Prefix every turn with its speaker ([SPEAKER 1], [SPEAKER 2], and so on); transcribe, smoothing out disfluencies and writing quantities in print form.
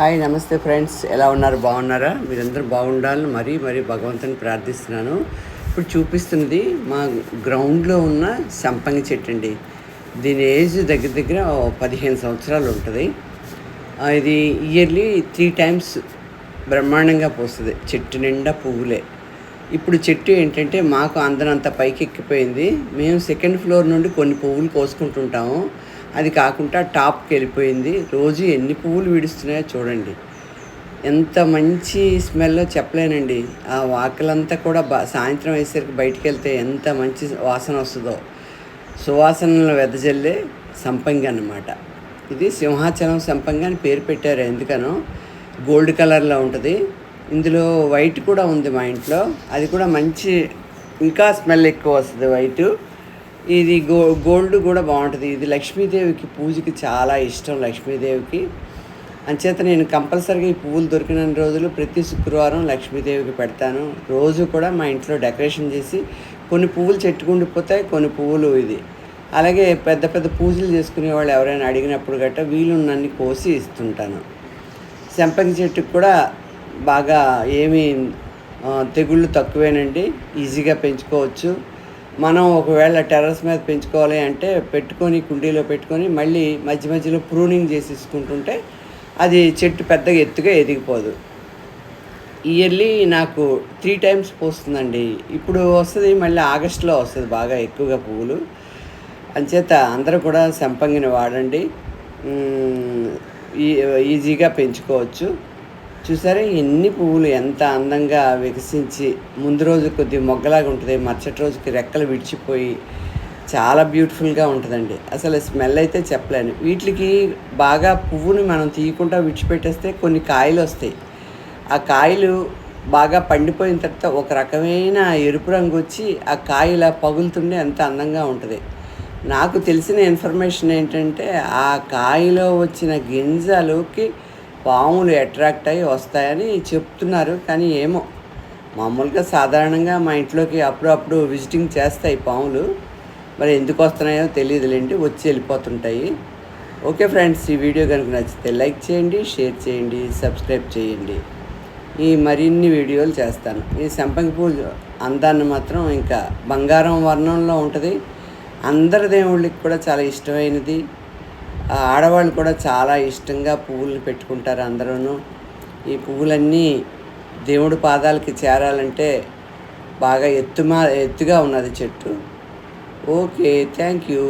[SPEAKER 1] Hi నమస్తే friends, ఎలా ఉన్నారు? బాగున్నారా? మీరందరూ బాగుండాలని మరీ భగవంతుని ప్రార్థిస్తున్నాను. ఇప్పుడు చూపిస్తున్నది మా గ్రౌండ్లో ఉన్న సంపంగి చెట్టు అండి. దీని ఏజ్ దగ్గర దగ్గర 15 సంవత్సరాలు ఉంటుంది. ఇది ఇయర్లీ 3 టైమ్స్ బ్రహ్మాండంగా పోస్తుంది. చెట్టు నిండా పువ్వులే. ఇప్పుడు చెట్టు ఏంటంటే మాకు అందనంత పైకి ఎక్కిపోయింది. మేము సెకండ్ ఫ్లోర్ నుండి కొన్ని పువ్వులు కోసుకుంటుంటాము. అది కాకుండా టాప్కి వెళ్ళిపోయింది. రోజు ఎన్ని పువ్వులు విడుస్తున్నాయో చూడండి. ఎంత మంచి స్మెల్లో చెప్పలేనండి. ఆ వాకిలంతా కూడా సాయంత్రం అయ్యేసరికి బయటికి వెళ్తే ఎంత మంచి వాసన వస్తుందో. సువాసనలు వెదజల్లే సంపంగి అన్నమాట. ఇది సింహాచలం సంపంగి అని పేరు పెట్టారు. ఎందుకనో గోల్డ్ కలర్లో ఉంటుంది. ఇందులో వైట్ కూడా ఉంది మా ఇంట్లో. అది కూడా మంచి, ఇంకా స్మెల్ ఎక్కువ వస్తుంది వైటు. ఇది గోల్డ్ కూడా బాగుంటుంది. ఇది లక్ష్మీదేవికి పూజకి చాలా ఇష్టం. లక్ష్మీదేవికి అంచేత నేను కంపల్సరీగా ఈ పువ్వులు దొరికిన రోజులు ప్రతి శుక్రవారం లక్ష్మీదేవికి పెడతాను. రోజు కూడా మా ఇంట్లో డెకరేషన్ చేసి కొన్ని పువ్వులు చెట్టుకుండిపోతాయి, కొన్ని పువ్వులు ఇది. అలాగే పెద్ద పెద్ద పూజలు చేసుకునే వాళ్ళు ఎవరైనా అడిగినప్పుడు గట్రా వీలున్నన్ని కోసి ఇస్తుంటాను. సంపంగి చెట్టుకు కూడా బాగా ఏమీ తెగుళ్ళు తక్కువేనండి. ఈజీగా పెంచుకోవచ్చు. మనం ఒకవేళ టెర్రస్ మీద పెంచుకోవాలి అంటే పెట్టుకొని కుండీలో పెట్టుకొని మళ్ళీ మధ్య మధ్యలో ప్రూనింగ్ చేసేసుకుంటుంటే అది చెట్టు పెద్దగా ఎత్తుగా ఎదిగిపోదు. ఇయర్లీ నాకు 3 టైమ్స్ పోస్తుందండి. ఇప్పుడు వస్తుంది, మళ్ళీ ఆగస్టులో వస్తుంది బాగా ఎక్కువగా పువ్వులు. అంచేత అందరూ కూడా సంపంగిని వాడండి. ఈజీగా పెంచుకోవచ్చు. చూసారా ఎన్ని పువ్వులు ఎంత అందంగా వికసించి, ముందు రోజు కొద్దిగా మొగ్గలాగా ఉంటుంది, మరుసటి రోజుకి రెక్కలు విడిచిపోయి చాలా బ్యూటిఫుల్గా ఉంటుందండి. అసలు స్మెల్ అయితే చెప్పలేను. వీటికి బాగా పువ్వుని మనం తీయకుండా విడిచిపెట్టేస్తే కొన్ని కాయలు వస్తాయి. ఆ కాయలు బాగా పండిపోయిన తర్వాత ఒక రకమైన ఎరుపు రంగు వచ్చి ఆ కాయ ఇలా పగులుతుండే ఎంత అందంగా ఉంటుంది. నాకు తెలిసిన ఇన్ఫర్మేషన్ ఏంటంటే ఆ కాయలో వచ్చిన గింజలకి పాములు అట్రాక్ట్ అయ్యి వస్తాయని చెప్తున్నారు. కానీ ఏమో, మామూలుగా సాధారణంగా మా ఇంట్లోకి అప్పుడప్పుడు విజిటింగ్ చేస్తాయి పాములు. మరి ఎందుకు వస్తున్నాయో తెలియదులేండి, వచ్చి వెళ్ళిపోతుంటాయి. ఓకే ఫ్రెండ్స్, ఈ వీడియో కనుక నచ్చితే లైక్ చేయండి, షేర్ చేయండి, సబ్స్క్రైబ్ చేయండి. ఈ మరిన్ని వీడియోలు చేస్తాను. ఈ సంపంగి పూలు అందాన్ని మాత్రం ఇంకా బంగారం వర్ణంలో ఉంటుంది. అందరి దేవుళ్ళకి కూడా చాలా ఇష్టమైనది. ఆడవాళ్ళు కూడా చాలా ఇష్టంగా పువ్వులను పెట్టుకుంటారు అందరూ. ఈ పువ్వులన్నీ దేవుడి పాదాలకి చేరాలంటే బాగా ఎత్తుగా ఉన్నది చెట్టు. Okay, thank you.